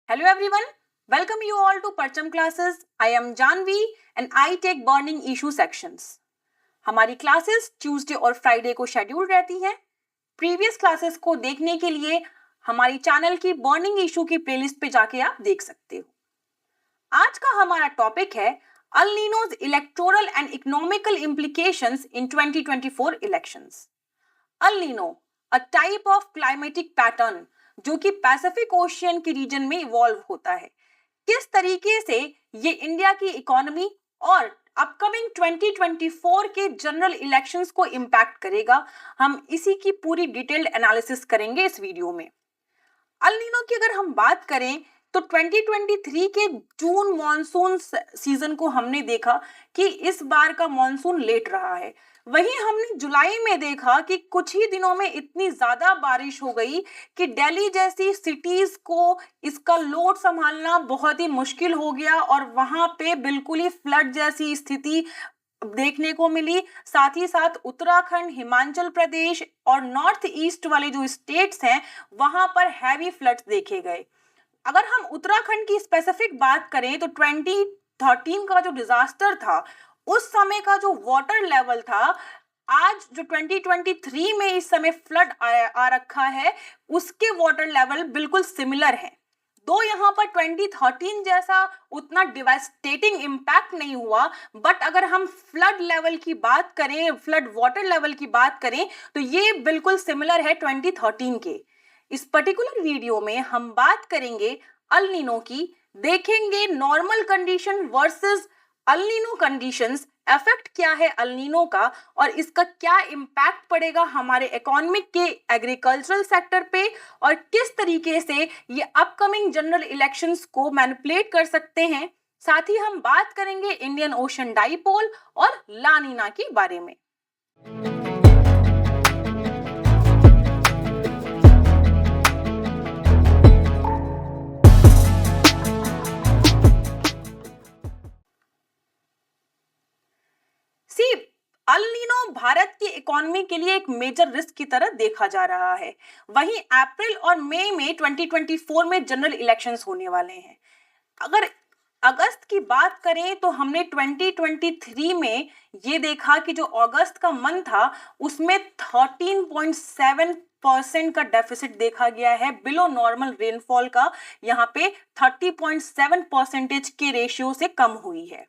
Hello everyone, welcome you all to Parcham classes. I am Janvi and I take burning issue sections. हमारी classes Tuesday और Friday को schedule रहती हैं. Previous classes को देखने के लिए हमारी चैनल की बर्निंग इशू की प्लेलिस्ट पे जाके आप देख सकते हो. आज का हमारा टॉपिक है El Nino's electoral and economical implications in 2024 elections. El Nino, a type of climatic pattern जो कि पैसिफिक ओशियन के रीजन में इवॉल्व होता है. किस तरीके से ये इंडिया की इकोनॉमी और अपकमिंग 2024 के जनरल इलेक्शंस को इम्पैक्ट करेगा, हम इसी की पूरी डिटेल्ड एनालिसिस करेंगे इस वीडियो में. अल नीनो की अगर हम बात करें तो 2023 के जून मॉनसून सीजन को हमने देखा कि इस बार का मॉनसून लेट रहा है. वहीं हमने जुलाई में देखा कि कुछ ही दिनों में इतनी ज्यादा बारिश हो गई कि दिल्ली जैसी सिटीज को इसका लोड संभालना बहुत ही मुश्किल हो गया और वहां पे बिल्कुल ही फ्लड जैसी स्थिति देखने को मिली. साथ ही साथ उत्तराखंड, हिमाचल प्रदेश और नॉर्थ ईस्ट वाले जो स्टेट्स हैं वहां पर हैवी फ्लड्स देखे गए. अगर हम उत्तराखंड की स्पेसिफिक बात करें तो 2013 का जो डिजास्टर था उस समय का जो वाटर लेवल था, आज जो 2023 में इस समय फ्लड आ रखा है उसके वाटर लेवल बिल्कुल सिमिलर है. दो यहाँ पर 2013 जैसा उतना डिवास्टेटिंग इम्पैक्ट नहीं हुआ, बट अगर हम फ्लड लेवल की बात करें, फ्लड वाटर लेवल की बात करें तो ये बिल्कुल सिमिलर है 2013 के. इस पर्टिकुलर वीडियो में हम बात करेंगे अल नीनो की, देखेंगे normal condition versus El Nino conditions, effect क्या है अल नीनो का और इसका क्या इम्पैक्ट पड़ेगा हमारे इकोनॉमिक के एग्रीकल्चरल सेक्टर पे और किस तरीके से ये अपकमिंग जनरल इलेक्शंस को मैनिपुलेट कर सकते हैं. साथ ही हम बात करेंगे इंडियन ओशन डाइपोल और ला नीना के बारे में. अल नीनो भारत की इकोनॉमी के लिए एक मेजर रिस्क की तरह देखा जा रहा है. वहीं अप्रैल और मई में 2024 में जनरल इलेक्शंस होने वाले हैं. अगर अगस्त की बात करें तो हमने 2023 में ये देखा कि जो अगस्त का मंथ था उसमें 13.7% का डेफिसिट देखा गया है, बिलो नॉर्मल रेनफॉल का यहाँ पे 30.7% के रेशियो से कम हुई है.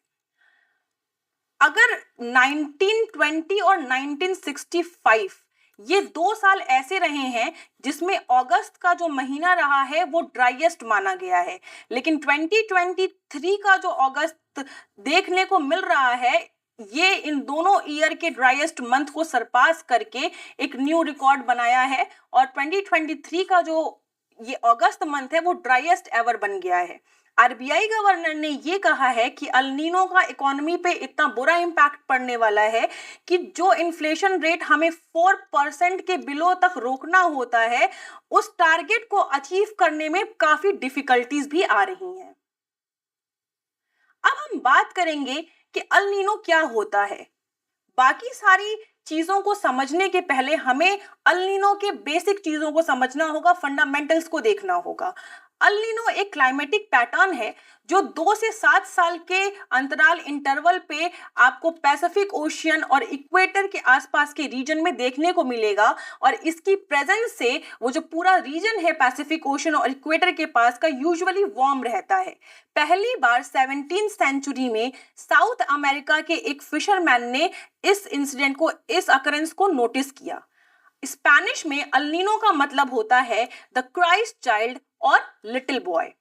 अगर 1920 और 1965 ये 2 साल ऐसे रहे हैं जिसमें अगस्त का जो महीना रहा है वो ड्राइएस्ट माना गया है, लेकिन 2023 का जो अगस्त देखने को मिल रहा है ये इन दोनों ईयर के ड्राइएस्ट मंथ को सरपास करके एक न्यू रिकॉर्ड बनाया है और 2023 का जो ये अगस्त मंथ है वो ड्राइएस्ट एवर बन गया है. आरबीआई गवर्नर ने ये कहा है कि अल नीनो का इकोनॉमी पे इतना बुरा इंपैक्ट पड़ने वाला है कि जो इन्फ्लेशन रेट हमें 4% के बिलो तक रोकना होता है उस टारगेट को अचीव करने में काफी डिफिकल्टीज भी आ रही हैं. अब हम बात करेंगे कि अल नीनो क्या होता है. बाकी सारी चीजों को समझने के पहले हमें अल नीनो के बेसिक चीजों को समझना होगा, फंडामेंटल्स को देखना होगा. अल नीनो एक क्लाइमेटिक पैटर्न है जो 2 से 7 साल के अंतराल इंटरवल पे आपको पैसिफिक ओशियन और इक्वेटर के आसपास के रीजन में देखने को मिलेगा और इसकी प्रेजेंस से वो जो पूरा रीजन है पैसिफिक ओशियन और इक्वेटर के पास का यूजुअली वार्म रहता है. पहली बार 17th सेंचुरी में साउथ अमेरिका के एक फिशरमैन ने इस इंसिडेंट को, इस अकरेंस को नोटिस किया. स्पेनिश में अल नीनो का मतलब होता है द क्राइस्ट चाइल्ड और लिटिल बॉय.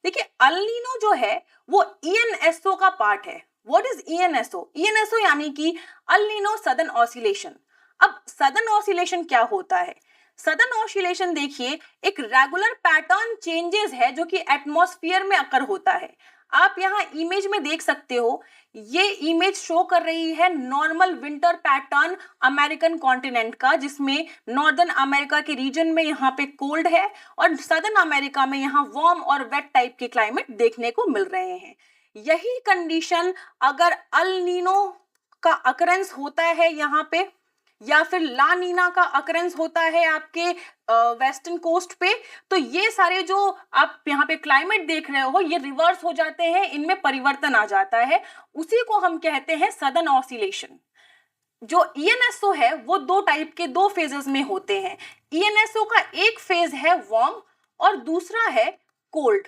देखिए अल नीनो जो है वो ईएनएसओ का पार्ट है. What is ईएनएसओ? ईएनएसओ यानी कि अल नीनो सदर्न ऑसिलेशन. अब सदर्न ऑसिलेशन क्या होता है? सदर्न ऑसिलेशन देखिए एक रेगुलर पैटर्न चेंजेस है जो कि एटमॉस्फेयर में अकर होता है. आप यहाँ इमेज में देख सकते हो, ये इमेज शो कर रही है normal winter pattern American continent का, जिसमें नॉर्दर्न अमेरिका के रीजन में यहाँ पे कोल्ड है और सदर्न अमेरिका में यहाँ वार्म और वेट टाइप के क्लाइमेट देखने को मिल रहे हैं. यही कंडीशन अगर अल नीनो का अकरेंस होता है यहाँ पे या फिर ला नीना का अकरेंस होता है आपके वेस्टर्न कोस्ट पे, तो ये सारे जो आप यहाँ पे क्लाइमेट देख रहे हो ये रिवर्स हो जाते हैं, इनमें परिवर्तन आ जाता है, उसी को हम कहते हैं सदर्न ऑसिलेशन। जो ईएनएसओ है वो दो टाइप के, दो फेजेस में होते हैं। ईएनएसओ का एक फेज है वार्म और दूसरा है कोल्ड।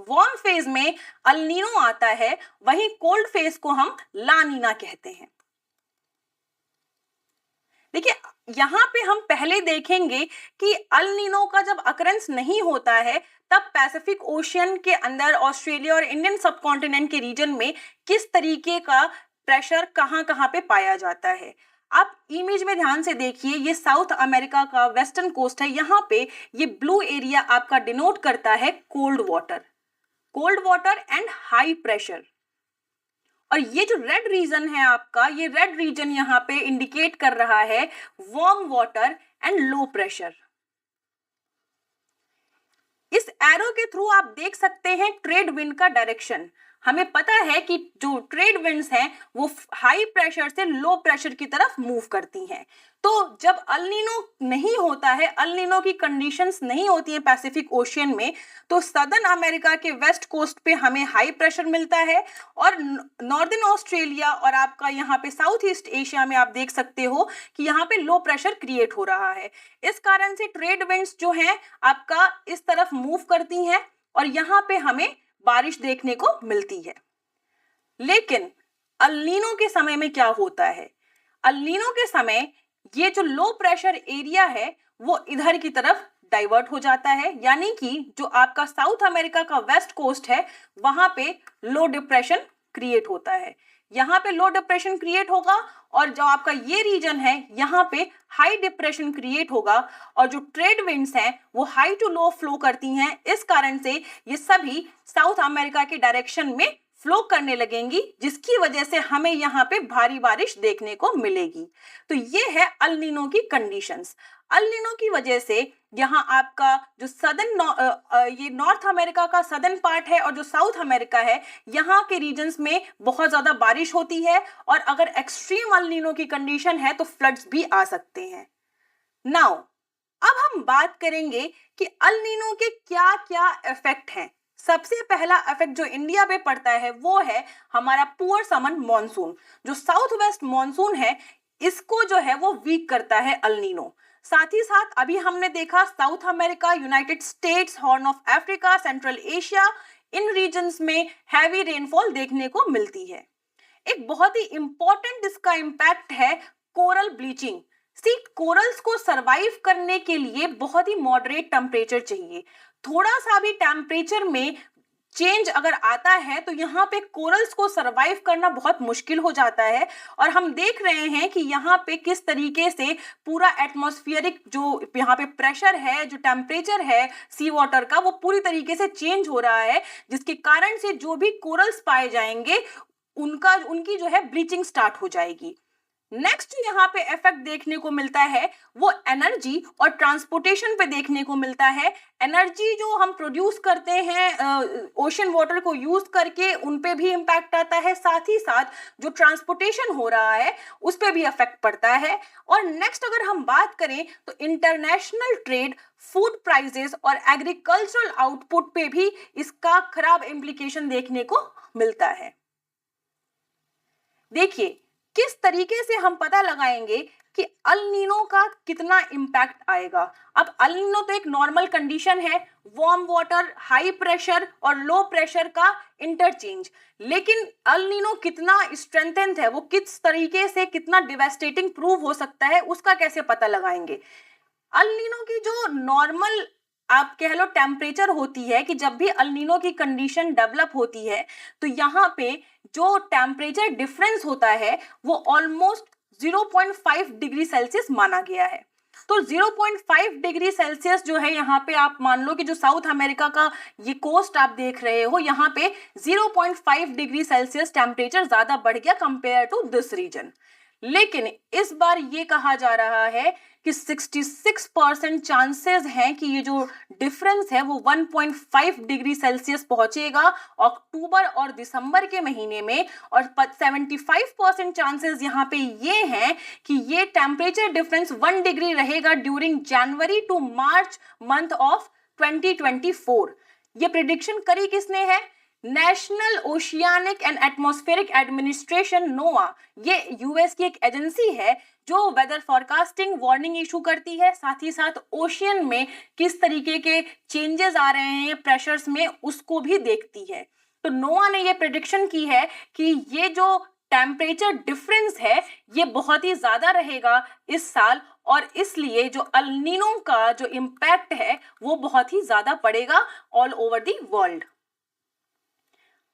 वार्म फेज में अल नीनो आता है, वहीं कोल्ड फेज को हम ला नीना कहते हैं। देखिए यहां पे हम पहले देखेंगे कि अल नीनो का जब अकरेंस नहीं होता है तब पैसिफिक ओशियन के अंदर ऑस्ट्रेलिया और इंडियन सबकॉन्टिनेंट के रीजन में किस तरीके का प्रेशर कहां कहां पे पाया जाता है। आप इमेज में ध्यान से देखिए, ये साउथ अमेरिका का वेस्टर्न कोस्ट है, यहाँ पे ये ब्लू एरिया आपका डिनोट करता है cold water and high pressure. और ये जो रेड रीजन है आपका, ये रेड रीजन यहाँ पे इंडिकेट कर रहा है warm water and low pressure. इस एरो के थ्रू आप देख सकते हैं ट्रेड विंड का डायरेक्शन। हमें पता है कि जो ट्रेड विंड्स हैं वो हाई प्रेशर से लो प्रेशर की तरफ मूव करती हैं। तो जब अल नीनो नहीं होता है, अल नीनो की कंडीशंस नहीं होती हैं पैसिफिक ओशियन में, तो सदर्न अमेरिका के वेस्ट कोस्ट पे हमें हाई प्रेशर मिलता है और नॉर्दर्न ऑस्ट्रेलिया और आपका यहाँ पे साउथ ईस्ट एशिया में आप देख सकते हो कि यहाँ पे लो प्रेशर क्रिएट हो रहा है। इस कारण से ट्रेड विंड्स जो हैं आपका इस तरफ मूव करती हैं और यहाँ पे हमें बारिश देखने को मिलती है। लेकिन अल नीनो के समय में क्या होता है? अल नीनो के समय ये जो लो प्रेशर एरिया है वो इधर की तरफ डाइवर्ट हो जाता है, यानी कि जो आपका साउथ अमेरिका का वेस्ट कोस्ट है वहां पे लो डिप्रेशन क्रिएट होता है। यहाँ पे लो डिप्रेशन क्रिएट होगा और जो आपका ये रीजन है यहाँ पे हाई डिप्रेशन क्रिएट होगा और जो ट्रेड विंड्स हैं वो हाई टू लो फ्लो करती हैं। इस कारण से ये सभी साउथ अमेरिका के डायरेक्शन में फ्लो करने लगेंगी, जिसकी वजह से हमें यहाँ पे भारी बारिश देखने को मिलेगी। तो ये है अल नीनो की कंडीशंस। अल नीनो की वजह से यहाँ आपका जो ये नॉर्थ अमेरिका का सदर्न पार्ट है और जो साउथ अमेरिका है यहाँ के रीजन्स में बहुत ज्यादा बारिश होती है और अगर एक्सट्रीम अल नीनो की कंडीशन है तो फ्लड्स भी आ सकते हैं। नाउ अब हम बात करेंगे कि अल नीनो के क्या क्या इफेक्ट हैं। सबसे पहला इफेक्ट जो इंडिया पे पड़ता है वो है हमारा पुअर समन मॉनसून। जो साउथ वेस्ट मॉनसून है इसको जो है वो वीक करता है अल नीनो। साथ ही साथ अभी हमने देखा South America, United States, Horn of Africa, Central Asia, in regions में हैवी रेनफॉल देखने को मिलती है। एक बहुत ही इंपॉर्टेंट इसका इंपैक्ट है कोरल ब्लीचिंग। कोरल्स को सरवाइव करने के लिए बहुत ही मॉडरेट टेम्परेचर चाहिए। थोड़ा सा भी टेम्परेचर में चेंज अगर आता है तो यहाँ पे कोरल्स को सरवाइव करना बहुत मुश्किल हो जाता है और हम देख रहे हैं कि यहाँ पे किस तरीके से पूरा एटमॉस्फेरिक जो यहाँ पे प्रेशर है, जो टेम्परेचर है सी वाटर का, वो पूरी तरीके से चेंज हो रहा है, जिसके कारण से जो भी कोरल्स पाए जाएंगे उनकी जो है ब्लीचिंग स्टार्ट हो जाएगी। नेक्स्ट यहाँ पे इफेक्ट देखने को मिलता है वो एनर्जी और ट्रांसपोर्टेशन पे देखने को मिलता है। एनर्जी जो हम प्रोड्यूस करते हैं ओशन वाटर को यूज करके, उन पे भी इम्पैक्ट आता है, साथ ही साथ जो ट्रांसपोर्टेशन हो रहा है उस पे भी इफेक्ट पड़ता है। और नेक्स्ट अगर हम बात करें तो इंटरनेशनल ट्रेड, फूड प्राइसेस और एग्रीकल्चरल आउटपुट पे भी इसका खराब इम्प्लीकेशन देखने को मिलता है। देखिए किस तरीके से हम पता लगाएंगे कि अल नीनो का कितना इम्पैक्ट आएगा। अब अल नीनो तो एक नॉर्मल कंडीशन है, वार्म वाटर, हाई प्रेशर और लो प्रेशर का इंटरचेंज, लेकिन अल नीनो कितना स्ट्रेंथेंड है, वो किस तरीके से कितना डिवास्टेटिंग प्रूव हो सकता है, उसका कैसे पता लगाएंगे। अल नीनो की जो नॉर्मल आप कह लो टेम्परेचर होती है कि जब भी अल नीनो की कंडीशन डेवलप होती है तो यहाँ पे जो टेम्परेचर डिफरेंस होता है वो ऑलमोस्ट 0.5 डिग्री सेल्सियस माना गया है। तो 0.5 डिग्री सेल्सियस जो है यहाँ पे आप मान लो कि जो साउथ अमेरिका का ये कोस्ट आप देख रहे हो, यहाँ पे 0.5 डिग्री सेल्सियस टेम्परेचर ज्यादा बढ़ गया कंपेयर टू दिस रीजन। लेकिन इस बार ये कहा जा रहा है कि 66% चांसेस हैं कि ये जो डिफरेंस है वो 1.5 डिग्री सेल्सियस पहुंचेगा अक्टूबर और दिसंबर के महीने में, और 75% चांसेस यहाँ पे ये हैं कि ये टेम्परेचर डिफरेंस 1 डिग्री रहेगा during January to March month of 2024। ये प्रिडिक्शन करी किसने है? National Oceanic and Atmospheric Administration, NOAA. ये यूएस की एक एजेंसी है जो वेदर फॉरकास्टिंग वार्निंग इशू करती है, साथ ही साथ ओशियन में किस तरीके के चेंजेस आ रहे हैं प्रेशर्स में उसको भी देखती है। तो नोआ ने ये प्रेडिक्शन की है कि ये जो टेम्परेचर डिफरेंस है ये बहुत ही ज्यादा रहेगा इस साल, और इसलिए जो अल नीनो का जो इम्पैक्ट है वो बहुत ही ज्यादा पड़ेगा ऑल ओवर द वर्ल्ड।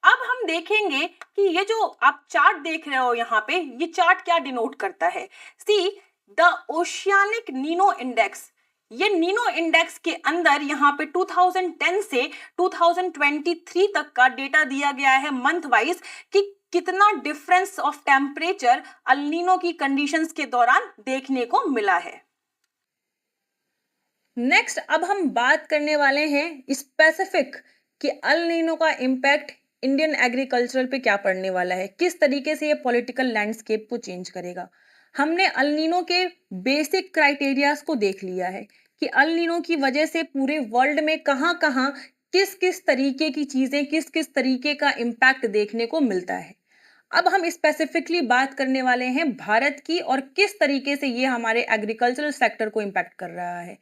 अब हम देखेंगे कि ये जो आप चार्ट देख रहे हो यहाँ पे, ये चार्ट क्या डिनोट करता है? See the oceanic Nino index. ये नीनो इंडेक्स के अंदर यहाँ पे 2010 से 2023 तक का डेटा दिया गया है मंथ वाइज कि कितना difference of temperature El Nino की कंडीशंस के दौरान देखने को मिला है। नेक्स्ट अब हम बात करने वाले हैं स्पेसिफिक कि अल नीनो का इम्पैक्ट इंडियन एग्रीकल्चर पे क्या पड़ने वाला है, किस तरीके से ये पॉलिटिकल लैंडस्केप को चेंज करेगा। हमने अल नीनो के बेसिक क्राइटेरियाज को देख लिया है कि अल नीनो की वजह से पूरे वर्ल्ड में कहाँ कहाँ किस किस तरीके की चीजें, किस किस तरीके का इम्पैक्ट देखने को मिलता है। अब हम स्पेसिफिकली बात करने वाले हैं भारत की और किस तरीके से ये हमारे एग्रीकल्चरल सेक्टर को इम्पैक्ट कर रहा है।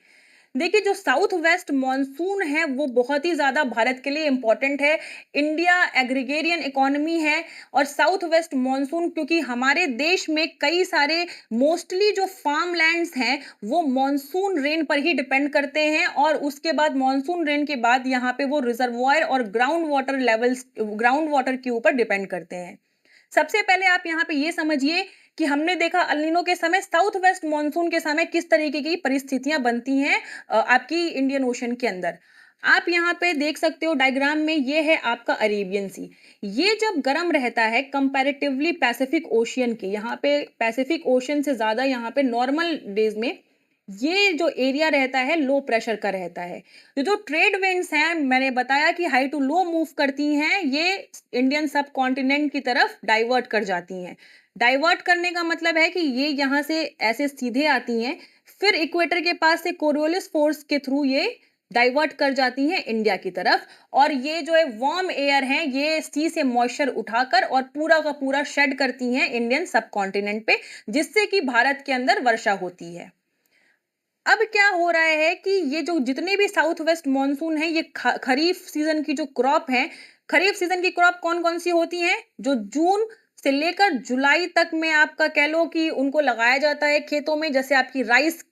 देखिए, जो साउथ वेस्ट मॉनसून है वो बहुत ही ज्यादा भारत के लिए इंपॉर्टेंट है। इंडिया एग्रीगेरियन इकोनॉमी है और साउथ वेस्ट मॉनसून, क्योंकि हमारे देश में कई सारे मोस्टली जो फार्म लैंड्स हैं वो मॉनसून रेन पर ही डिपेंड करते हैं, और उसके बाद मॉनसून रेन के बाद यहाँ पे वो रिजर्वॉयर और ground water levels, ground water के ऊपर डिपेंड करते हैं। सबसे पहले आप यहाँ पे ये समझिए कि हमने देखा अल नीनो के समय, साउथ वेस्ट मॉनसून के समय किस तरीके की परिस्थितियां बनती हैं आपकी इंडियन ओशन के अंदर। आप यहाँ पे देख सकते हो डायग्राम में, ये है आपका अरेबियन सी। ये जब गर्म रहता है कंपैरेटिवली पैसिफिक ओशियन के, यहाँ पे पैसिफिक ओशियन से ज्यादा यहाँ पे नॉर्मल डेज में ये जो एरिया रहता है लो प्रेशर का रहता है। जो ट्रेड विंड्स हैं, मैंने बताया कि हाई टू लो मूव करती हैं, ये इंडियन सब कॉन्टिनेंट की तरफ डाइवर्ट कर जाती हैं। डाइवर्ट करने का मतलब है कि ये यहाँ से ऐसे सीधे आती हैं, फिर इक्वेटर के पास से कोरियोलिस फोर्स के थ्रू ये डाइवर्ट कर जाती हैं इंडिया की तरफ, और ये जो है वार्म एयर है ये सी से मॉइस्चर उठाकर और पूरा का पूरा शेड करती हैं इंडियन सब कॉन्टिनेंट पे, जिससे कि भारत के अंदर वर्षा होती है। अब क्या हो रहा है कि ये जो जितने भी साउथ वेस्ट मॉनसून है, ये खरीफ सीजन की जो क्रॉप है, खरीफ सीजन की क्रॉप कौन कौन सी होती हैं? जो जून से लेकर जुलाई तक में आपका कह लो कि उनको लगाया जाता है खेतों में। जैसे आपकी राइस,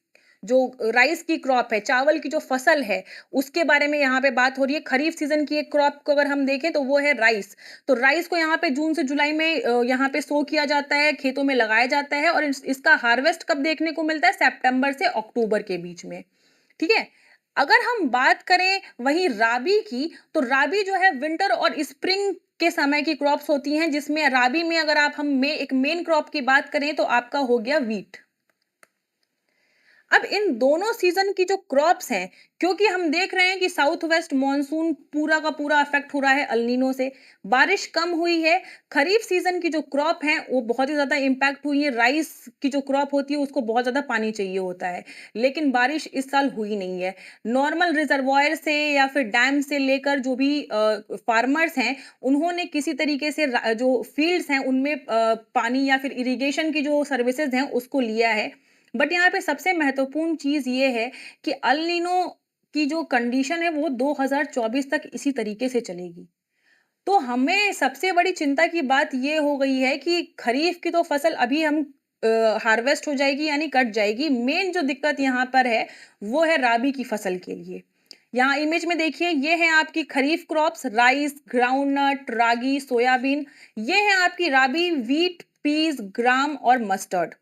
जो राइस की क्रॉप है, चावल की जो फसल है, उसके बारे में यहाँ पे बात हो रही है। खरीफ सीजन की एक क्रॉप को अगर हम देखें तो वो है राइस। तो राइस को यहाँ पे जून से जुलाई में यहाँ पे सो किया जाता है, खेतों में लगाया जाता है, और इसका हार्वेस्ट कब देखने को मिलता है? सितंबर से अक्टूबर के बीच में। ठीक है। अगर हम बात करें वही राबी की, तो राबी जो है विंटर और स्प्रिंग के समय की क्रॉप्स होती हैं, जिसमें राबी में अगर आप हम एक मेन क्रॉप की बात करें तो आपका हो गया वीट। अब इन दोनों सीजन की जो क्रॉप्स हैं, क्योंकि हम देख रहे हैं कि साउथ वेस्ट मॉनसून पूरा का पूरा अफेक्ट हो रहा है अल नीनो से, बारिश कम हुई है। खरीफ सीजन की जो क्रॉप है वो बहुत ही ज्यादा इंपैक्ट हुई है। राइस की जो क्रॉप होती है उसको बहुत ज्यादा पानी चाहिए होता है, लेकिन बारिश इस साल हुई नहीं है। नॉर्मल रिजर्वॉयर से या फिर डैम से लेकर जो भी फार्मर्स हैं, उन्होंने किसी तरीके से जो फील्ड्स हैं उनमें पानी या फिर इरिगेशन की जो सर्विसेज हैं उसको लिया है। बट यहाँ पे सबसे महत्वपूर्ण चीज ये है कि अल नीनो की जो कंडीशन है वो 2024 तक इसी तरीके से चलेगी। तो हमें सबसे बड़ी चिंता की बात ये हो गई है कि खरीफ की तो फसल अभी हम हार्वेस्ट हो जाएगी यानी कट जाएगी। मेन जो दिक्कत यहाँ पर है वो है राबी की फसल के लिए। यहाँ इमेज में देखिए, ये है आपकी खरीफ क्रॉप्स, राइस, ग्राउंडनट, रागी, सोयाबीन। ये है आपकी राबी, वीट, पीस, ग्राम और मस्टर्ड।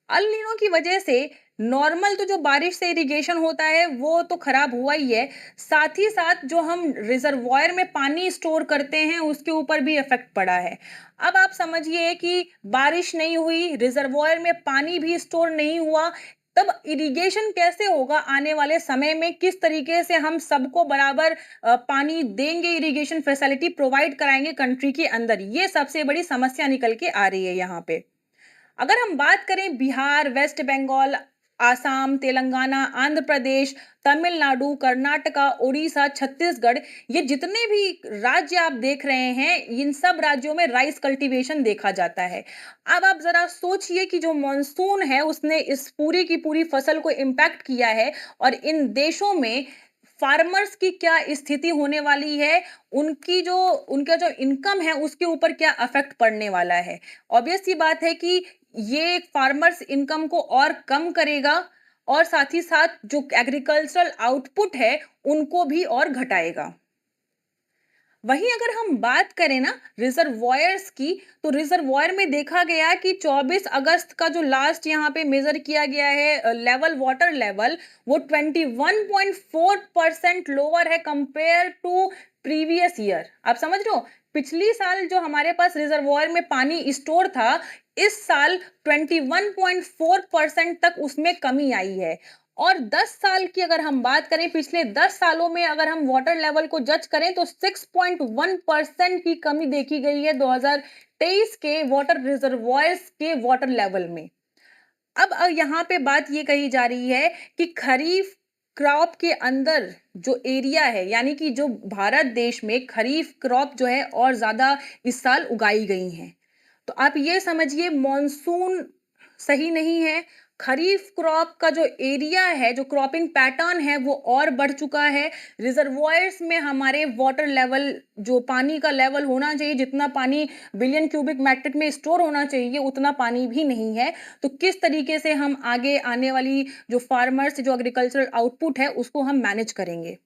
अल नीनो की वजह से नॉर्मल तो जो बारिश से इरिगेशन होता है वो तो खराब हुआ ही है, साथ ही साथ जो हम रिजर्वॉयर में पानी स्टोर करते हैं उसके ऊपर भी इफेक्ट पड़ा है। अब आप समझिए कि बारिश नहीं हुई, रिजर्वॉयर में पानी भी स्टोर नहीं हुआ, तब इरिगेशन कैसे होगा आने वाले समय में, किस तरीके से हम सबको बराबर पानी देंगे, इरिगेशन फैसिलिटी प्रोवाइड कराएंगे कंट्री के अंदर, ये सबसे बड़ी समस्या निकल के आ रही है यहाँ पे। अगर हम बात करें बिहार, वेस्ट बंगाल, आसाम, तेलंगाना, आंध्र प्रदेश, तमिलनाडु, कर्नाटका, उड़ीसा, छत्तीसगढ़, ये जितने भी राज्य आप देख रहे हैं, इन सब राज्यों में राइस कल्टीवेशन देखा जाता है। अब आप जरा सोचिए कि जो मॉनसून है उसने इस पूरी की पूरी फसल को इम्पैक्ट किया है और इन देशों में फार्मर्स की क्या स्थिति होने वाली है, उनका जो इनकम है उसके ऊपर क्या इफेक्ट पड़ने वाला है। ऑब्वियस सी बात है कि ये फार्मर्स इनकम को और कम करेगा और साथ ही साथ जो एग्रीकल्चरल आउटपुट है उनको भी और घटाएगा। वहीं अगर हम बात करें ना रिजर्वॉयर्स की, तो रिजर्वॉयर में देखा गया कि 24 अगस्त का जो लास्ट यहाँ पे मेजर किया गया है लेवल, वाटर लेवल, वो 21.4% लोअर है कंपेयर टू प्रीवियस ईयर। आप समझ रहे हो, पिछली साल जो हमारे पास रिजर्वॉयर में पानी स्टोर था, इस साल 21.4% तक उसमें कमी आई है। और 10 साल की अगर हम बात करें, पिछले 10 सालों में अगर हम वाटर लेवल को जज करें तो 6.1% की कमी देखी गई है 2023 के वाटर रिजर्वॉयर्स के वाटर लेवल में। अब यहाँ पे बात ये कही जा रही है कि खरीफ क्रॉप के अंदर जो एरिया है, यानी कि जो भारत देश में खरीफ क्रॉप जो है और ज्यादा इस साल उगाई गई हैं। तो आप ये समझिए मॉनसून सही नहीं है, खरीफ क्रॉप का जो एरिया है, जो क्रॉपिंग पैटर्न है वो और बढ़ चुका है। रिजर्वॉयर्स में हमारे वाटर लेवल, जो पानी का लेवल होना चाहिए, जितना पानी बिलियन क्यूबिक मीटर में स्टोर होना चाहिए उतना पानी भी नहीं है। तो किस तरीके से हम आगे आने वाली जो फार्मर्स, जो एग्रीकल्चरल आउटपुट है उसको हम मैनेज करेंगे।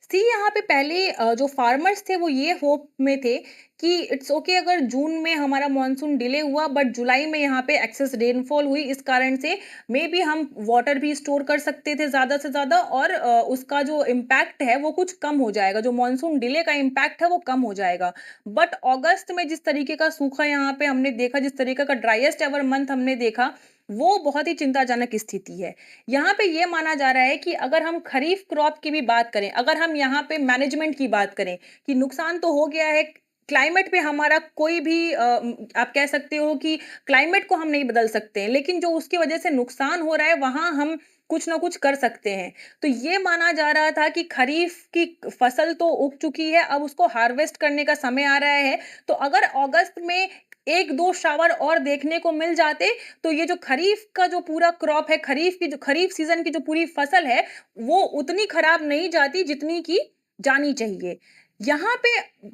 सी यहाँ पे पहले जो फार्मर्स थे वो ये होप में थे कि इट्स ओके अगर जून में हमारा मॉनसून डिले हुआ बट जुलाई में यहाँ पे एक्सेस रेनफॉल हुई, इस कारण से मे बी हम वाटर भी स्टोर कर सकते थे ज़्यादा से ज़्यादा और उसका जो इम्पैक्ट है वो कुछ कम हो जाएगा, जो मॉनसून डिले का इम्पैक्ट है वो कम हो जाएगा। बट अगस्त में जिस तरीके का सूखा यहाँ पे हमने देखा, जिस तरीके का ड्राइएस्ट एवर मंथ हमने देखा, वो बहुत ही चिंताजनक स्थिति है। यहाँ पे ये माना जा रहा है कि अगर हम खरीफ क्रॉप की भी बात करें, अगर हम यहाँ पे मैनेजमेंट की बात करें कि नुकसान तो हो गया है, क्लाइमेट पे हमारा कोई भी आप कह सकते हो कि क्लाइमेट को हम नहीं बदल सकते हैं, लेकिन जो उसकी वजह से नुकसान हो रहा है वहां हम कुछ ना कुछ कर सकते हैं। तो ये माना जा रहा था कि खरीफ की फसल तो उग चुकी है, अब उसको हार्वेस्ट करने का समय आ रहा है। तो अगर अगस्त में एक दो शावर और देखने को मिल जाते तो ये जो खरीफ का जो पूरा क्रॉप है, खरीफ की जो खरीफ सीजन की जो पूरी फसल है वो उतनी खराब नहीं जाती जितनी की जानी चाहिए। यहाँ पे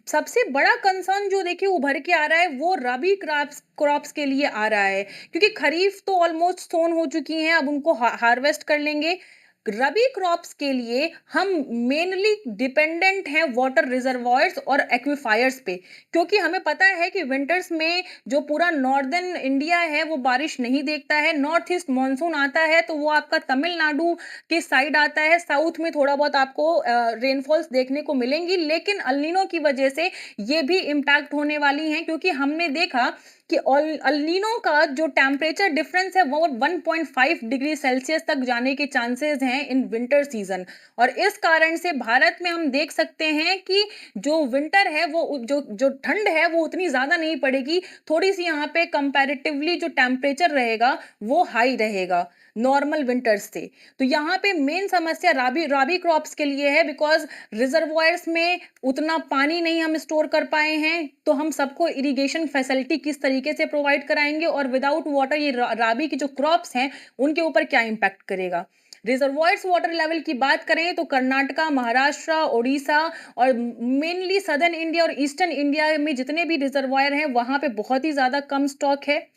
सबसे बड़ा कंसर्न जो देखिए उभर के आ रहा है वो रबी क्रॉप्स क्रॉप्स के लिए आ रहा है, क्योंकि खरीफ तो ऑलमोस्ट सोन हो चुकी हैं, अब उनको हार्वेस्ट कर लेंगे। रबी क्रॉप्स के लिए हम मेनली डिपेंडेंट हैं वाटर रिजर्वॉयर्स और एक्विफायर्स पे, क्योंकि हमें पता है कि विंटर्स में जो पूरा नॉर्दर्न इंडिया है वो बारिश नहीं देखता है, नॉर्थ ईस्ट मानसून आता है तो वो आपका तमिलनाडु के साइड आता है, साउथ में थोड़ा बहुत आपको रेनफॉल्स देखने को मिलेंगी, लेकिन अल्नीनो की वजह से ये भी इम्पैक्ट होने वाली हैं, क्योंकि हमने देखा कि अल्नीनो का जो टेम्परेचर डिफरेंस है वो 1.5 डिग्री सेल्सियस तक जाने के चांसेस हैं इन विंटर सीजन। और इस कारण से भारत में हम देख सकते हैं कि जो विंटर है वो जो जो ठंड है वो उतनी ज्यादा नहीं पड़ेगी, थोड़ी सी यहाँ पे कंपैरेटिवली जो टेम्परेचर रहेगा वो हाई रहेगा नॉर्मल विंटर्स से। तो यहाँ पे मेन समस्या राबी राबी क्रॉप्स के लिए है, बिकॉज रिजर्वॉयर्स में उतना पानी नहीं हम स्टोर कर पाए हैं, तो हम सबको इरिगेशन फैसिलिटी किस तरीके से प्रोवाइड कराएंगे और विदाउट वाटर ये राबी की जो क्रॉप्स हैं उनके ऊपर क्या इम्पैक्ट करेगा। रिजर्वॉयर्स वाटर लेवल की बात करें तो कर्नाटका, महाराष्ट्र, ओडिशा और मेनली सदर्न इंडिया और ईस्टर्न इंडिया में जितने भी रिजर्वॉयर हैं वहां पे बहुत ही ज्यादा कम स्टॉक है।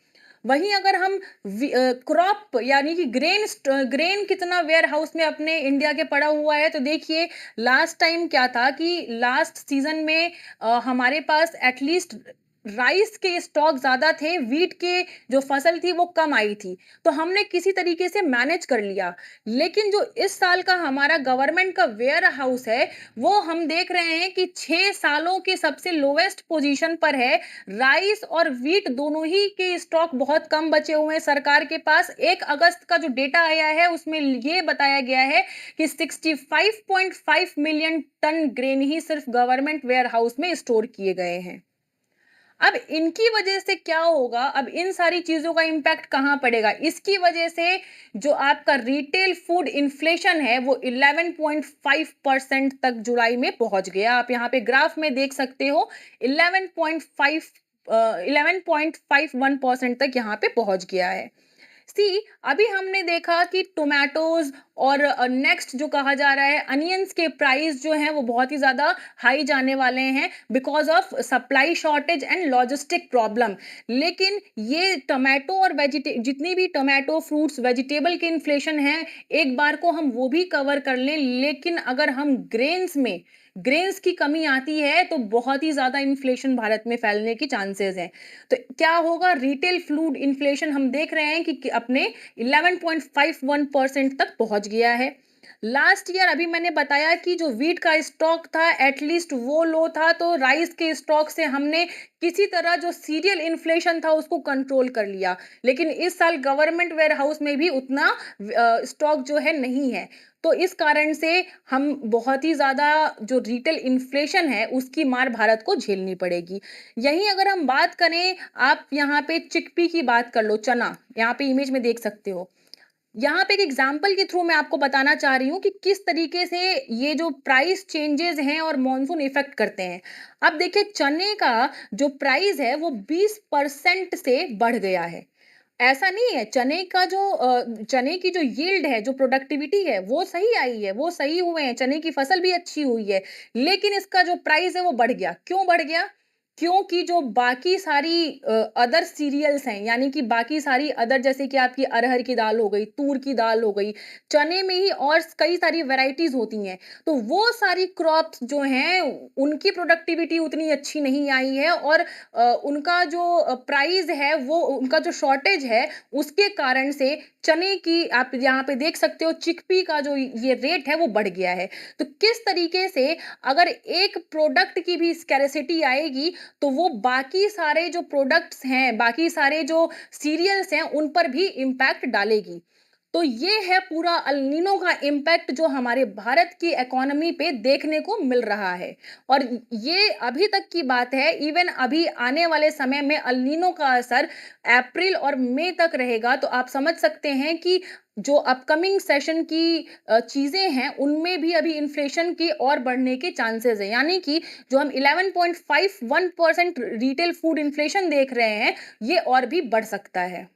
वहीं अगर हम क्रॉप यानी कि ग्रेन कितना वेयर हाउस में अपने इंडिया के पड़ा हुआ है, तो देखिए लास्ट टाइम क्या था कि लास्ट सीजन में हमारे पास एटलीस्ट राइस के स्टॉक ज़्यादा थे, व्हीट के जो फसल थी वो कम आई थी, तो हमने किसी तरीके से मैनेज कर लिया। लेकिन जो इस साल का हमारा गवर्नमेंट का वेयर हाउस है, वो हम देख रहे हैं कि 6 सालों के सबसे लोएस्ट पोजीशन पर है। राइस और व्हीट दोनों ही के स्टॉक बहुत कम बचे हुए हैं सरकार के पास। 1 अगस्त का जो डेटा आया है उसमें ये बताया गया है कि 65.5 मिलियन टन ग्रेन ही सिर्फ गवर्नमेंट वेयर हाउस में स्टोर किए गए हैं। अब इनकी वजह से क्या होगा, अब इन सारी चीजों का इंपैक्ट कहां पड़ेगा, इसकी वजह से जो आपका रिटेल फूड इन्फ्लेशन है वो 11.5% तक जुलाई में पहुंच गया। आप यहाँ पे ग्राफ में देख सकते हो 11.51% तक यहाँ पे पहुंच गया है। सी, अभी हमने देखा कि टोमेटोज और नेक्स्ट जो कहा जा रहा है अनियंस के प्राइस जो हैं वो बहुत ही ज़्यादा हाई जाने वाले हैं because of supply shortage and logistic problem. लेकिन ये टोमेटो और जितनी भी टोमेटो फ्रूट्स वेजिटेबल के इन्फ्लेशन है, एक बार को हम वो भी कवर कर लें। लेकिन अगर हम ग्रेन्स की कमी आती है तो बहुत ही ज़्यादा इन्फ्लेशन भारत में फैलने की चांसेस हैं। तो क्या होगा, रिटेल फूड इन्फ्लेशन हम देख रहे हैं कि अपने 11.51% तक पहुंच गया है। लास्ट ईयर अभी मैंने बताया कि जो व्हीट का स्टॉक था एटलीस्ट वो लो था, तो राइस के स्टॉक से हमने किसी तरह जो सीरियल इन्फ्लेशन था उसको कंट्रोल कर लिया। लेकिन इस साल गवर्नमेंट वेयर हाउस में भी उतना स्टॉक जो है नहीं है, तो इस कारण से हम बहुत ही ज़्यादा जो रिटेल इन्फ्लेशन है उसकी मार भारत को झेलनी पड़ेगी। यहीं अगर हम बात करें, आप यहाँ पे चिकपी की बात कर लो, चना, यहाँ पे इमेज में देख सकते हो। यहाँ पे एक एग्जाम्पल के थ्रू मैं आपको बताना चाह रही हूँ कि किस तरीके से ये जो प्राइस चेंजेस हैं और मॉनसून इफेक्ट करते हैं। अब देखिए, चने का जो प्राइस है वो 20% से बढ़ गया है। ऐसा नहीं है, चने की जो यील्ड है, जो प्रोडक्टिविटी है वो सही आई है, वो सही हुए हैं, चने की फसल भी अच्छी हुई है, लेकिन इसका जो प्राइस है वो बढ़ गया। क्यों बढ़ गया? क्योंकि जो बाकी सारी अदर सीरियल्स हैं, यानी कि बाकी सारी अदर, जैसे कि आपकी अरहर की दाल हो गई, तूर की दाल हो गई, चने में ही और कई सारी वैरायटीज होती हैं, तो वो सारी क्रॉप्स जो हैं उनकी प्रोडक्टिविटी उतनी अच्छी नहीं आई है, और उनका जो प्राइस है, वो उनका जो शॉर्टेज है उसके कारण से चने की, आप यहाँ पे देख सकते हो, चिकपी का जो ये रेट है वो बढ़ गया है। तो किस तरीके से अगर एक प्रोडक्ट की भी स्कैरेसिटी आएगी तो वो बाकी सारे जो प्रोडक्ट्स हैं, बाकी सारे जो सीरियल्स हैं उन पर भी इम्पैक्ट डालेगी। तो ये है पूरा अल नीनो का इम्पैक्ट जो हमारे भारत की इकोनॉमी पे देखने को मिल रहा है। और ये अभी तक की बात है, इवन अभी आने वाले समय में अल नीनो का असर अप्रैल और मई तक रहेगा। तो आप समझ सकते हैं कि जो अपकमिंग सेशन की चीजें हैं उनमें भी अभी इन्फ्लेशन के और बढ़ने के चांसेस है, यानी कि जो हम 11.51% रिटेल फूड इन्फ्लेशन देख रहे हैं ये और भी बढ़ सकता है।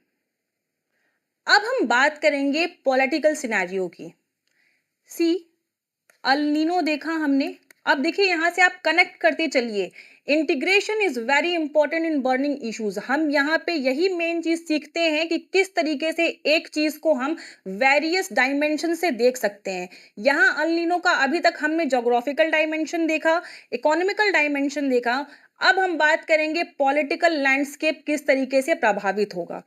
अब हम बात करेंगे पॉलिटिकल सिनेरियो की। सी, अल नीनो देखा हमने, अब देखिए यहाँ से आप कनेक्ट करते चलिए। Integration is very important in burning issues. हम यहाँ पे यही मेन चीज सीखते हैं कि किस तरीके से एक चीज को हम वेरियस डायमेंशन से देख सकते हैं। यहाँ अल नीनो का अभी तक हमने जोग्राफिकल डायमेंशन देखा, इकोनॉमिकल डायमेंशन देखा। अब हम बात करेंगे पॉलिटिकल लैंडस्केप किस तरीके से प्रभावित होगा।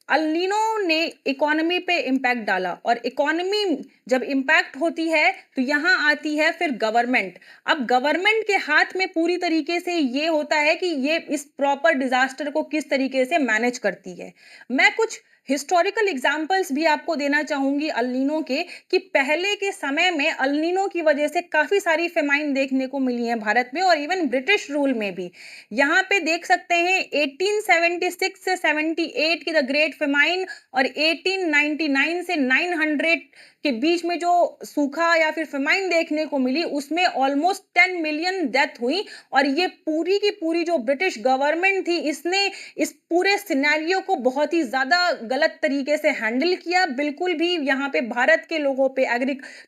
अल नीनो ने इकोनॉमी पे इम्पैक्ट डाला, और इकोनॉमी जब इम्पैक्ट होती है तो यहाँ आती है फिर गवर्नमेंट। अब गवर्नमेंट के हाथ में पूरी तरीके से ये होता है कि ये इस प्रॉपर डिजास्टर को किस तरीके से मैनेज करती है। मैं कुछ हिस्टोरिकल एग्जाम्पल्स भी आपको देना चाहूंगी अल नीनो के, कि पहले के समय में अल नीनो की वजह से काफी सारी फेमाइन देखने को मिली है भारत में, और इवन ब्रिटिश रूल में भी। यहाँ पे देख सकते हैं 1876 से 78 की द ग्रेट फेमाइन, और 1899 से 900 के बीच में जो सूखा या फिर फेमाइन देखने को मिली उसमें ऑलमोस्ट 10 मिलियन डेथ हुई। और ये पूरी की पूरी जो ब्रिटिश गवर्नमेंट थी इसने इस पूरे सिनेरियो को बहुत ही ज्यादा गलत तरीके से हैंडल किया। बिल्कुल भी यहाँ पे भारत के लोगों पे,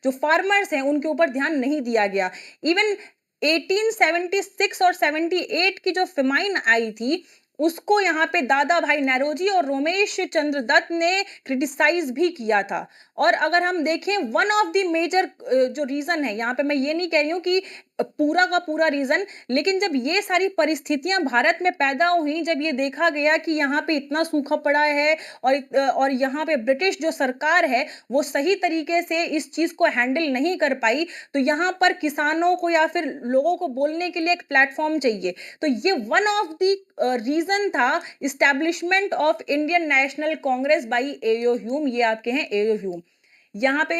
जो फार्मर्स हैं उनके ऊपर ध्यान नहीं दिया गया। इवन 1876 और 78 की जो फेमाइन आई थी उसको यहाँ पे दादा भाई नौरोजी और रोमेश चंद्र दत्त ने क्रिटिसाइज भी किया था। और अगर हम देखें, वन ऑफ द मेजर जो रीजन है, यहाँ पे मैं ये नहीं कह रही हूँ कि पूरा का पूरा रीजन। लेकिन जब ये सारी परिस्थितियां भारत में पैदा हुई, जब ये देखा गया कि यहाँ पे इतना सूखा पड़ा है और यहाँ पे ब्रिटिश जो सरकार है वो सही तरीके से इस चीज को हैंडल नहीं कर पाई, तो यहाँ पर किसानों को या फिर लोगों को बोलने के लिए एक प्लेटफॉर्म चाहिए। तो ये वन ऑफ द रीजन था establishment of Indian National Congress by AO Hume. ये आपके हैं एओ ह्यूम। यहाँ पे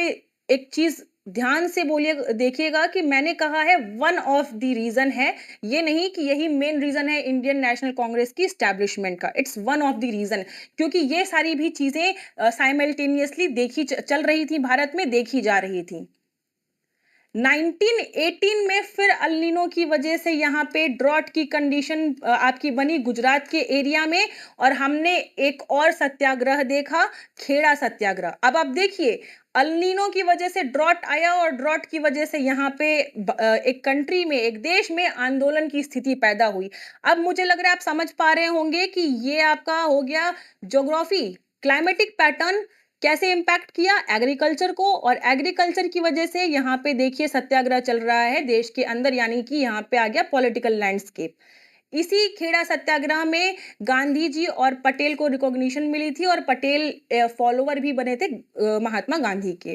एक चीज ध्यान से बोलिए, देखिएगा कि मैंने कहा है वन ऑफ द रीजन है, ये नहीं कि यही मेन रीजन है इंडियन नेशनल कांग्रेस की स्टैब्लिशमेंट का। It's one of the reason, क्योंकि ये सारी भी चीजें साइमल्टेनियसली देखी चल रही थी, भारत में देखी जा रही थी। 1918 में फिर अल नीनो की वजह से यहाँ पे ड्रॉट की कंडीशन आपकी बनी गुजरात के एरिया में, और हमने एक और सत्याग्रह देखा, खेड़ा सत्याग्रह। अब आप देखिए, अल नीनो की वजह से ड्रॉट आया और ड्रॉट की वजह से यहाँ पे एक कंट्री में, एक देश में आंदोलन की स्थिति पैदा हुई। अब मुझे लग रहा है आप समझ पा रहे होंगे कि ये आपका हो गया ज्योग्राफी, क्लाइमेटिक पैटर्न कैसे इंपैक्ट किया एग्रीकल्चर को, और एग्रीकल्चर की वजह से यहाँ पे देखिए सत्याग्रह चल रहा है देश के अंदर, यानी कि यहाँ पे आ गया पॉलिटिकल लैंडस्केप। इसी खेड़ा सत्याग्रह में गांधी जी और पटेल को रिकॉग्निशन मिली थी, और पटेल फॉलोवर भी बने थे महात्मा गांधी के।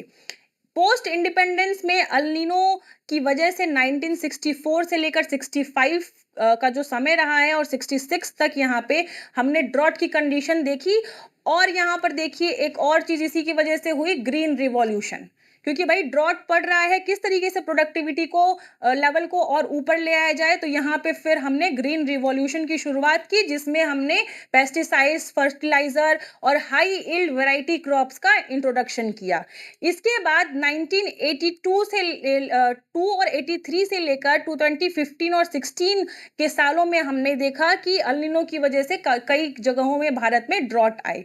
पोस्ट इंडिपेंडेंस में अल नीनो की वजह से 1964 से लेकर 65 का जो समय रहा है और 66 तक यहाँ पे हमने ड्रॉट की कंडीशन देखी। और यहाँ पर देखिए एक और चीज इसी की वजह से हुई, ग्रीन रिवॉल्यूशन, क्योंकि भाई ड्रॉट पड़ रहा है, किस तरीके से प्रोडक्टिविटी को लेवल को और ऊपर ले आया जाए। तो यहाँ पे फिर हमने ग्रीन रिवॉल्यूशन की शुरुआत की, जिसमें हमने पेस्टिसाइड्स, फर्टिलाइजर और हाई यील्ड वैरायटी क्रॉप्स का इंट्रोडक्शन किया। इसके बाद 1982 से 2 और 83 से लेकर 2015 और 16 के सालों में हमने देखा कि अल नीनो की वजह से कई जगहों में भारत में ड्रॉट आए।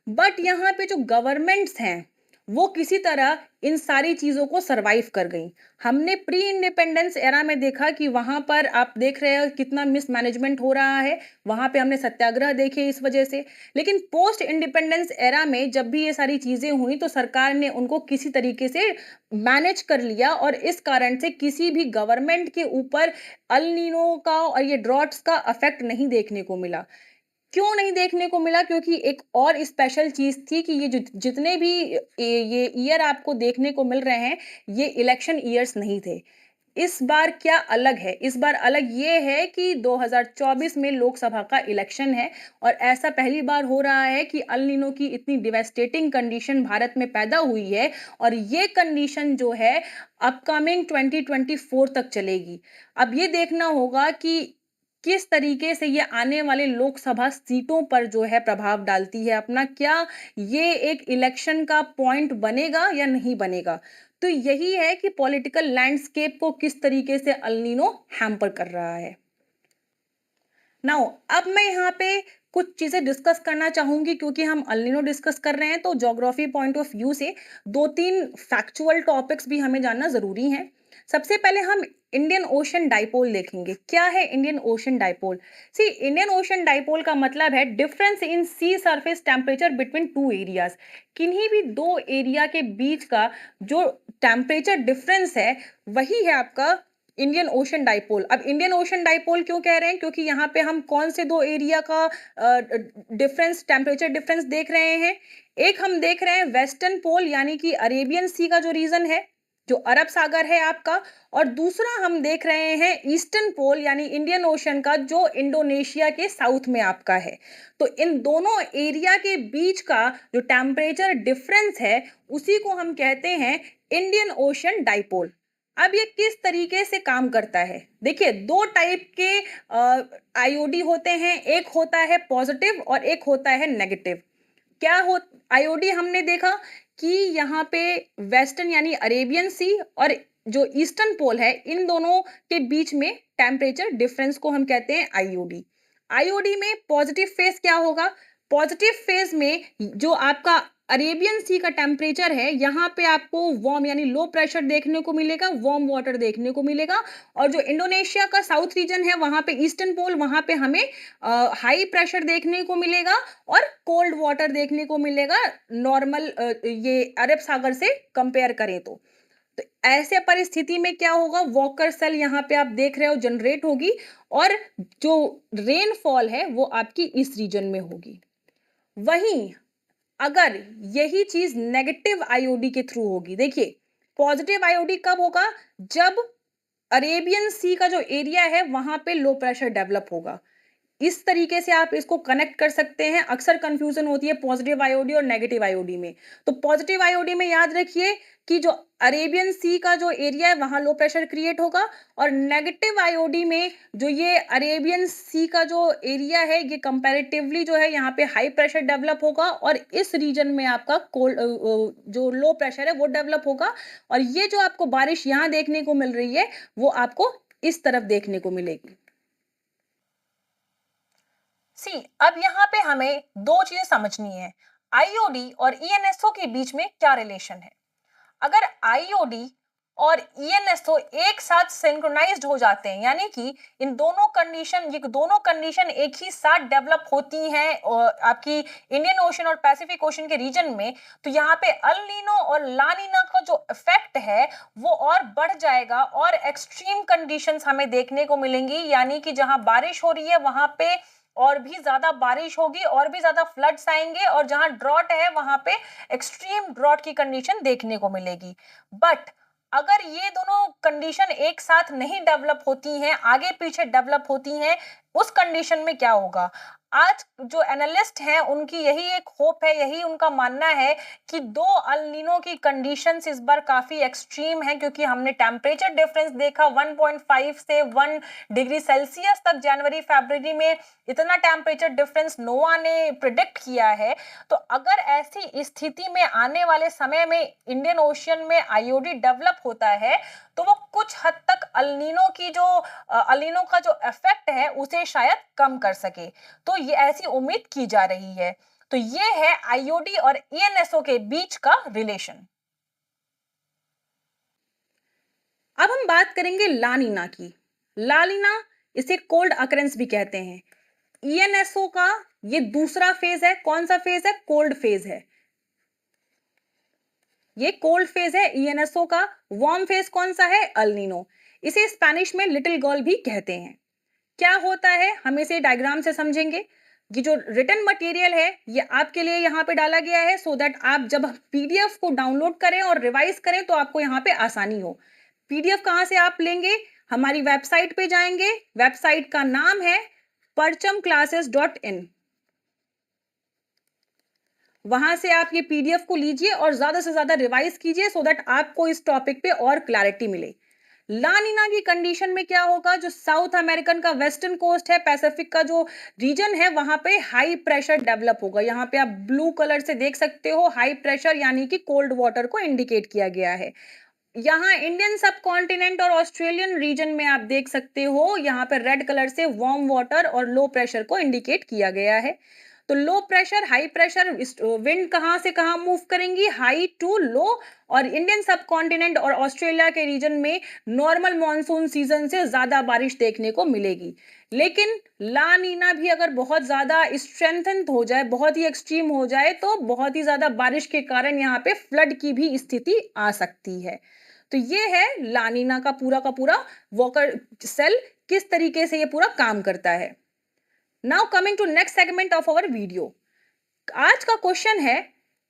बट यहाँ पे जो गवर्नमेंट्स हैं वो किसी तरह इन सारी चीजों को सरवाइव कर गई। हमने प्री इंडिपेंडेंस एरा में देखा कि वहां पर आप देख रहे हो कितना मिसमैनेजमेंट हो रहा है, वहां पे हमने सत्याग्रह देखे इस वजह से। लेकिन पोस्ट इंडिपेंडेंस एरा में जब भी ये सारी चीजें हुई तो सरकार ने उनको किसी तरीके से मैनेज कर लिया, और इस कारण से किसी भी गवर्नमेंट के ऊपर अल नीनो का और ये ड्रॉट्स का इफेक्ट नहीं देखने को मिला। क्यों नहीं देखने को मिला? क्योंकि एक और स्पेशल चीज थी कि ये जितने भी ये ईयर आपको देखने को मिल रहे हैं, ये इलेक्शन ईयर्स नहीं थे। इस बार क्या अलग है? इस बार अलग ये है कि 2024 में लोकसभा का इलेक्शन है, और ऐसा पहली बार हो रहा है कि अल नीनो की इतनी डिवेस्टेटिंग कंडीशन भारत में पैदा हुई है, और ये कंडीशन जो है अपकमिंग 2024 तक चलेगी। अब ये देखना होगा कि किस तरीके से ये आने वाले लोकसभा सीटों पर जो है प्रभाव डालती है अपना, क्या ये एक इलेक्शन का पॉइंट बनेगा या नहीं बनेगा। तो यही है कि पॉलिटिकल लैंडस्केप को किस तरीके से अल नीनो हैम्पर कर रहा है। नाउ अब मैं यहाँ पे कुछ चीजें डिस्कस करना चाहूंगी, क्योंकि हम अल नीनो डिस्कस कर रहे हैं तो ज्योग्राफी पॉइंट ऑफ व्यू से 2-3 फैक्चुअल टॉपिक्स भी हमें जानना जरूरी है। सबसे पहले हम इंडियन ओशन डाइपोल देखेंगे। क्या है Indian Ocean dipole? See, Indian Ocean dipole का मतलब है difference in sea surface temperature between two areas. किन्हीं भी दो एरिया के बीच का जो टेम्परेचर डिफरेंस है वही है आपका इंडियन ओशन डाइपोल। अब इंडियन ओशन डाइपोल क्यों कह रहे हैं? क्योंकि यहाँ पे हम कौन से दो एरिया का डिफरेंस, टेम्परेचर डिफरेंस देख रहे हैं। एक हम देख रहे हैं वेस्टर्न पोल यानी कि अरेबियन सी का जो रीजन है, जो अरब सागर है आपका, और दूसरा हम देख रहे हैं ईस्टर्न पोल यानी इंडियन ओशन का, जो इंडोनेशिया के साउथ में आपका है। तो इन दोनों एरिया के बीच का जो टेम्परेचर डिफरेंस है उसी को हम कहते हैं इंडियन ओशन डाइपोल। अब ये किस तरीके से काम करता है? देखिए, दो टाइप के आईओडी होते हैं, एक होता है पॉजिटिव और एक होता है नेगेटिव। क्या हो आईओडी? हमने देखा कि यहाँ पे वेस्टर्न यानी अरेबियन सी और जो ईस्टर्न पोल है, इन दोनों के बीच में टेम्परेचर डिफरेंस को हम कहते हैं आईओडी। आईओडी में पॉजिटिव फेज क्या होगा? पॉजिटिव फेज में जो आपका अरेबियन सी का टेम्परेचर है, यहाँ पे आपको वार्म यानी लो प्रेशर देखने को मिलेगा, वार्म वाटर देखने को मिलेगा। और जो इंडोनेशिया का साउथ रीजन है, वहां पे ईस्टर्न पोल, वहां पे हमें हाई प्रेशर देखने को मिलेगा और कोल्ड वाटर देखने को मिलेगा, नॉर्मल ये अरब सागर से कंपेयर करें तो। तो ऐसे परिस्थिति में क्या होगा, वॉकर सेल यहाँ पे आप देख रहे हो जनरेट होगी और जो रेनफॉल है वो आपकी इस रीजन में होगी। वहीं अगर यही चीज नेगेटिव आईओडी के थ्रू होगी, देखिए पॉजिटिव आईओडी कब होगा, जब अरेबियन सी का जो एरिया है वहां पे लो प्रेशर डेवलप होगा। इस तरीके से आप इसको कनेक्ट कर सकते हैं। अक्सर कंफ्यूजन होती है पॉजिटिव आईओडी और नेगेटिव आईओडी में। तो पॉजिटिव आईओडी में याद रखिए कि जो अरेबियन सी का जो एरिया है वहां लो प्रेशर क्रिएट होगा, और नेगेटिव आईओडी में जो ये अरेबियन सी का जो एरिया है ये कंपैरेटिवली जो है यहाँ पे हाई प्रेशर डेवलप होगा, और इस रीजन में आपका कोल्ड जो लो प्रेशर है वो डेवलप होगा। और ये जो आपको बारिश यहाँ देखने को मिल रही है वो आपको इस तरफ देखने को मिलेगी। सी, अब यहाँ पे हमें दो चीजें समझनी है, आईओडी और ईएनएसओ के बीच में क्या रिलेशन है। अगर आईओडी और ईएनएसओ एक साथ सिंक्रोनाइज्ड हो जाते हैं, यानी कि इन दोनों कंडीशन, ये दोनों कंडीशन एक ही साथ डेवलप होती हैं आपकी इंडियन ओशन और पैसिफिक ओशन के रीजन में, तो यहाँ पे अल नीनो और ला नीना का जो इफेक्ट है वो और बढ़ जाएगा और एक्सट्रीम कंडीशंस हमें देखने को मिलेंगी। यानी कि जहां बारिश हो रही है वहां पे और भी ज्यादा बारिश होगी, और भी ज्यादा फ्लड्स आएंगे, और जहां ड्रॉट है वहां पे एक्सट्रीम ड्रॉट की कंडीशन देखने को मिलेगी। बट अगर ये दोनों कंडीशन एक साथ नहीं डेवलप होती हैं, आगे पीछे डेवलप होती हैं, उस कंडीशन में क्या होगा। आज जो एनालिस्ट हैं उनकी यही एक होप है, यही उनका मानना है कि दो अल नीनो की कंडीशंस इस बार काफी एक्सट्रीम है, क्योंकि हमने टेम्परेचर डिफरेंस देखा 1.5 से 1 डिग्री सेल्सियस तक जनवरी फरवरी में, इतना टेम्परेचर डिफरेंस नोवा ने प्रिडिक्ट किया है। तो अगर ऐसी स्थिति में आने वाले समय में इंडियन ओशियन में आईओडी डेवलप होता है तो वो कुछ हद तक अल नीनो की जो अल नीनो का जो इफेक्ट है उसे शायद कम कर सके। तो ये ऐसी उम्मीद की जा रही है। तो ये है आईओडी और ईएनएसओ के बीच का रिलेशन। अब हम बात करेंगे ला नीना की। ला नीना इसे कोल्ड अकरेंस भी कहते हैं। ईएनएसओ का ये दूसरा फेज है। कौन सा फेज है? कोल्ड फेज है। ये कोल्ड फेज है ईएनएसओ का। वार्म फेज कौन सा है? El Nino. इसे स्पेनिश में लिटिल गर्ल भी कहते हैं। क्या होता है हम इसे डायग्राम से समझेंगे। ये जो रिटन मटेरियल है ये आपके लिए यहाँ पे डाला गया है सो दैट आप जब पीडीएफ को डाउनलोड करें और रिवाइज करें तो आपको यहाँ पे आसानी हो। पीडीएफ कहाँ से आप लेंगे? हमारी वेबसाइट पे जाएंगे। वेबसाइट का नाम है parchamclasses.in। वहां से आप ये पीडीएफ को लीजिए और ज्यादा से ज्यादा रिवाइज कीजिए सो दैट आपको इस टॉपिक पे और क्लैरिटी मिले। ला नीना की कंडीशन में क्या होगा, जो साउथ अमेरिकन का वेस्टर्न कोस्ट है, पैसिफिक का जो रीजन है वहां पे हाई प्रेशर डेवलप होगा। यहाँ पे आप ब्लू कलर से देख सकते हो हाई प्रेशर यानी कि कोल्ड वाटर को इंडिकेट किया गया है। यहाँ इंडियन सब कॉन्टिनेंट और ऑस्ट्रेलियन रीजन में आप देख सकते हो यहाँ पे रेड कलर से वार्म वाटर और लो प्रेशर को इंडिकेट किया गया है। तो low pressure high pressure wind कहां से कहां मूव करेंगी? High to low. और इंडियन सब कॉन्टिनेंट और ऑस्ट्रेलिया के रीजन में नॉर्मल मॉनसून सीजन से ज्यादा बारिश देखने को मिलेगी। लेकिन ला नीना भी अगर बहुत ज्यादा स्ट्रेंथन हो जाए, बहुत ही एक्सट्रीम हो जाए, तो बहुत ही ज्यादा बारिश के कारण यहाँ पे फ्लड की भी स्थिति आ सकती है। तो ये है ला नीना का पूरा वॉकर सेल किस तरीके से ये पूरा काम करता है। Now coming to next segment of our video। आज का क्वेश्चन है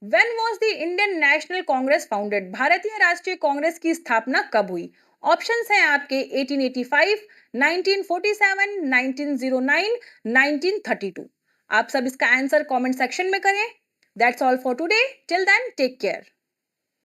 When was the Indian National Congress founded? भारतीय राष्ट्रीय कांग्रेस की स्थापना कब हुई? ऑप्शंस हैं आपके 1885, 1947, 1909, 1932। आप सब इसका आंसर कमेंट सेक्शन में करें। That's all for today. Till then, take care.